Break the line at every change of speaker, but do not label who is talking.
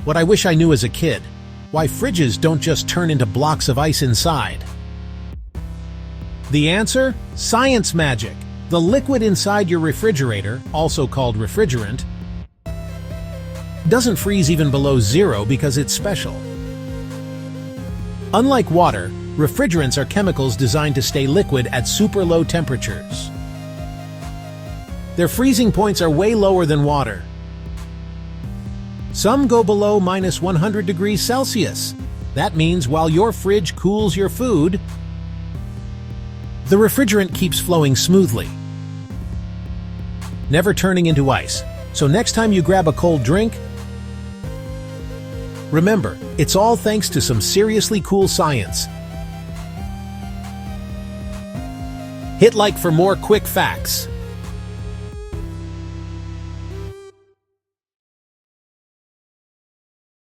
What I wish I knew as a kid. Why fridges don't just turn into blocks of ice inside. The answer? Science magic. The liquid inside your refrigerator, also called refrigerant, doesn't freeze even below zero because it's special. Unlike water, refrigerants are chemicals designed to stay liquid at super low temperatures. Their freezing points are way lower than water. Some go below minus 100 degrees Celsius. That means while your fridge cools your food, the refrigerant keeps flowing smoothly, never turning into ice. So next time you grab a cold drink, remember, it's all thanks to some seriously cool science. Hit like for more quick facts.